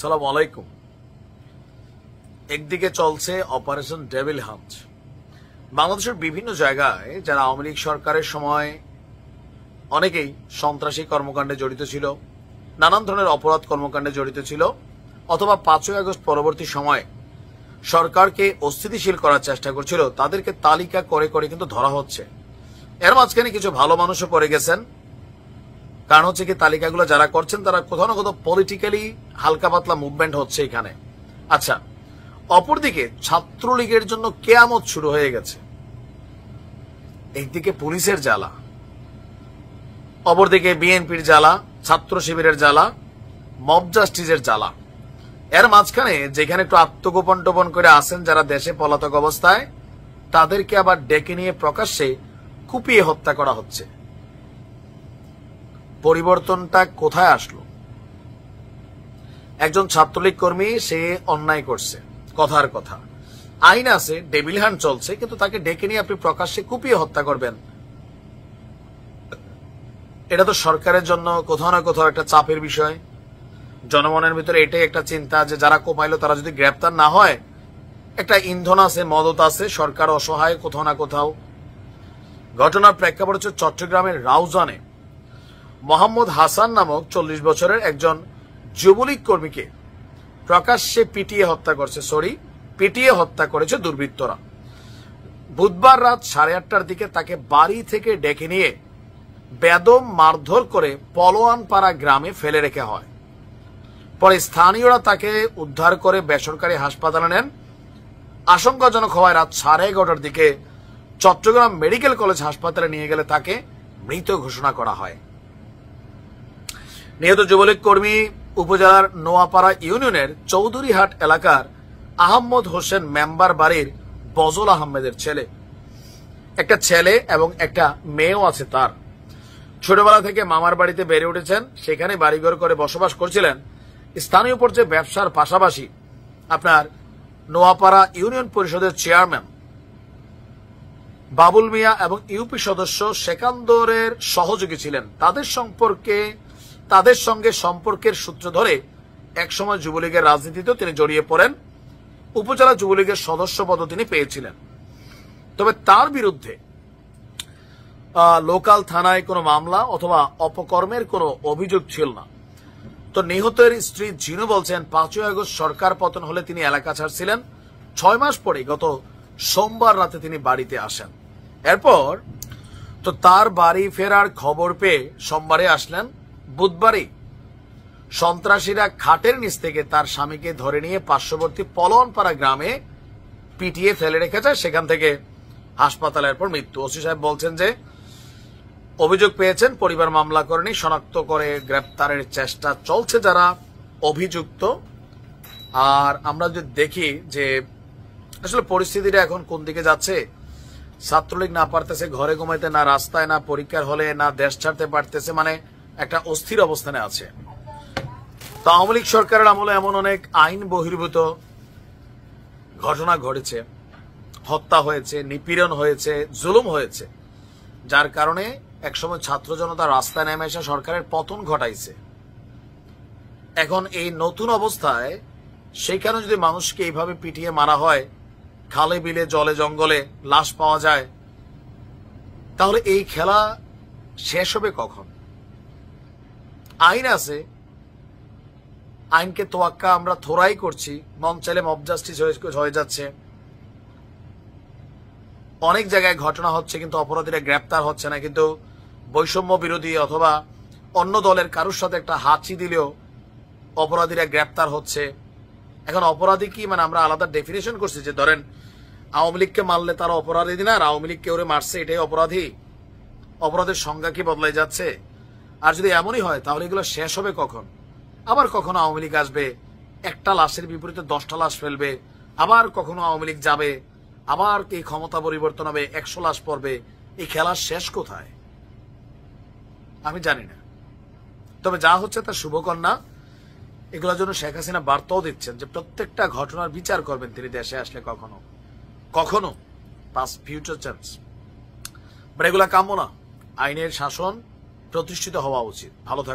সালাম আলাইকুম। একদিকে চলছে অপারেশন ডেভিল হান্ট। বাংলাদেশের বিভিন্ন জায়গায় যারা আওয়ামী লীগ সরকারের সময় অনেকেই সন্ত্রাসী কর্মকাণ্ডে জড়িত ছিল, নানান ধরনের অপরাধ কর্মকাণ্ডে জড়িত ছিল, অথবা 5ই আগস্ট পরবর্তী সময়ে সরকারকে অস্থিতিশীল করার চেষ্টা করছিল, তাদেরকে তালিকা করে করে কিন্তু ধরা হচ্ছে। এর মাঝখানে কিছু ভালো মানুষও পড়ে গেছেন। কারণ হচ্ছে কি, তালিকাগুলো যারা করছেন তারা কোথাও না কোথাও পলিটিক্যালি হালকা পাতলা মুভমেন্ট হচ্ছে এখানে। আচ্ছা, অপরদিকে ছাত্রলীগের জন্য কেয়ামত শুরু হয়ে গেছে। একদিকে পুলিশের জ্বালা, অপরদিকে বিএনপির জ্বালা, ছাত্র শিবিরের জ্বালা, মব জাস্টিসের জ্বালা। এর মাঝখানে যেখানে একটু আত্মগোপন টোপন করে আসেন যারা দেশে পলাতক অবস্থায়, তাদেরকে আবার ডেকে নিয়ে প্রকাশ্যে কুপিয়ে হত্যা করা হচ্ছে। পরিবর্তনটা কোথায় আসলো? একজন ছাত্রলীগ কর্মী, সে অন্যায় করছে, কথার কথা, আইন আছে, ডেভিল হ্যান্ড চলছে, কিন্তু তাকে ডেকে নিয়ে আপনি প্রকাশ্যে কুপিয়ে হত্যা করবেন। এটা তো সরকারের জন্য কোথাও না কোথাও একটা চাপের বিষয়। জনমনের ভিতরে এটাই একটা চিন্তা যে যারা কোপাইলো তারা যদি গ্রেপ্তার না হয়, একটা ইন্ধন আছে, মদত আছে, সরকার অসহায় কোথাও না কোথাও। ঘটনার প্রেক্ষাপট হচ্ছে চট্টগ্রামের রাউজানে মোহাম্মদ হাসান নামক 40 বছরের একজন যুবলীগ কর্মীকে প্রকাশ্যে পিটিয়ে হত্যা করেছে দুর্বৃত্তরা। বুধবার রাত 8:30টার দিকে তাকে বাড়ি থেকে ডেকে নিয়ে বেদম মারধর করে পলোয়ানপাড়া গ্রামে ফেলে রেখে হয়। পরে স্থানীয়রা তাকে উদ্ধার করে বেসরকারি হাসপাতালে নেন। আশঙ্কাজনক হওয়ায় রাত 11:30টার দিকে চট্টগ্রাম মেডিকেল কলেজ হাসপাতালে নিয়ে গেলে তাকে মৃত ঘোষণা করা হয়। নিহত যুবলীগ কর্মী উপজেলার নোয়াপাড়া ইউনিয়নের চৌধুরীহাট এলাকার আহমদ হোসেন মেম্বার বাড়ির বজল আহমেদের ছেলে। একটা ছেলে এবং একটা মেয়েও আছে তার। ছোটবেলা থেকে মামার বাড়িতে বেড়ে উঠেছেন, সেখানে বাড়িঘর করে বসবাস করছিলেন। স্থানীয় পর্যায়ে ব্যবসার পাশাপাশি আপনার নোয়াপাড়া ইউনিয়ন পরিষদের চেয়ারম্যান বাবুল মিয়া এবং ইউপি সদস্য সেকান্দরের সহযোগী ছিলেন। তাদের সঙ্গে সম্পর্কের সূত্র ধরে একসময় যুবলীগের রাজনীতিতেও তিনি জড়িয়ে পড়েন। উপজেলা যুবলীগের সদস্য পদও তিনি পেয়েছিলেন। তবে তার বিরুদ্ধে লোকাল থানায় কোনো মামলা অথবা অপকর্মের কোনো অভিযোগ ছিল না। তো নিহতের স্ত্রী জিনু বলছেন, 5ই আগস্ট সরকার পতন হলে তিনি এলাকা ছাড়ছিলেন। 6 মাস পরে গত সোমবার রাতে তিনি বাড়িতে আসেন। এরপর তো তার বাড়ি ফেরার খবর পেয়ে সোমবারে আসলেন। বুধবারই সন্ত্রাসীরা খাটের নিচ থেকে তার স্বামীকে ধরে নিয়ে পার্শ্ববর্তী পলোয়ানপাড়া গ্রামে পিটিয়ে ফেলে রেখে যায়। সেখান থেকে হাসপাতালের পর মৃত্যু। ওসি সাহেব বলছেন যে অভিযোগ পেয়েছেন, পরিবার মামলা করেনি, শনাক্ত করে গ্রেপ্তারের চেষ্টা চলছে যারা অভিযুক্ত। আর আমরা যদি দেখি যে আসলে পরিস্থিতিটা এখন কোন দিকে যাচ্ছে, ছাত্রলীগ না পারতেছে ঘরে ঘুমাইতে, না রাস্তায়, না পরীক্ষার হলে, না দেশ ছাড়তে পারতেছে, মানে একটা অস্থির অবস্থানে আছে। তো আওয়ামী লীগ সরকারের আমলে এমন অনেক আইন বহির্ভূত ঘটনা ঘটেছে, হত্যা হয়েছে, নিপীড়ন হয়েছে, জুলুম হয়েছে, যার কারণে একসময় ছাত্র জনতা রাস্তায় নেমে এসে সরকারের পতন ঘটাইছে। এখন এই নতুন অবস্থায় সেইখানে যদি মানুষকে এইভাবে পিটিয়ে মারা হয়, খালে বিলে জলে জঙ্গলে লাশ পাওয়া যায়, তাহলে এই খেলা শেষ হবে কখন? আইন আছে, আইনকে তোয়াক্কা আমরা থোড়াই করছি, মন চাইলে মব জাস্টিস হয়ে যাচ্ছে। অনেক জায়গায় ঘটনা হচ্ছে কিন্তু অপরাধীরা গ্রেপ্তার হচ্ছে না, কিন্তু বৈষম্য বিরোধী অথবা অন্য দলের কারোর সাথে একটা হাঁচি দিলেও অপরাধীরা গ্রেপ্তার হচ্ছে। এখন অপরাধী কি, মানে আমরা আলাদা ডেফিনেশন করছি যে ধরেন আওয়ামী লীগকে মারলে তারা অপরাধী না, আর আওয়ামী লীগকে ওরে মারছে এটাই অপরাধী। অপরাধের সংজ্ঞা কি বদলাই যাচ্ছে? আর যদি এমনই হয় তাহলে এগুলো শেষ হবে কখন? আবার কখনো আওয়ামী লীগ আসবে, একটা লাশের বিপরীতে 10টা লাশ ফেলবে, আবার কখনো আওয়ামী লীগ যাবে, আবার এই ক্ষমতা পরিবর্তন হবে, 100 লাশ পড়বে। এই খেলার শেষ কোথায় আমি জানি না। তবে যা হচ্ছে তা শুভকন্যা। এগুলোর জন্য শেখ হাসিনা বার্তাও দিচ্ছেন যে প্রত্যেকটা ঘটনার বিচার করবেন তিনি দেশে আসলে, কখনো কখনো পাস্ট ফিউচার চান্স। বাট এগুলা কাম্য না। আইনের শাসন প্রতিষ্ঠিত হওয়া উচিত। ভালো থাকবে।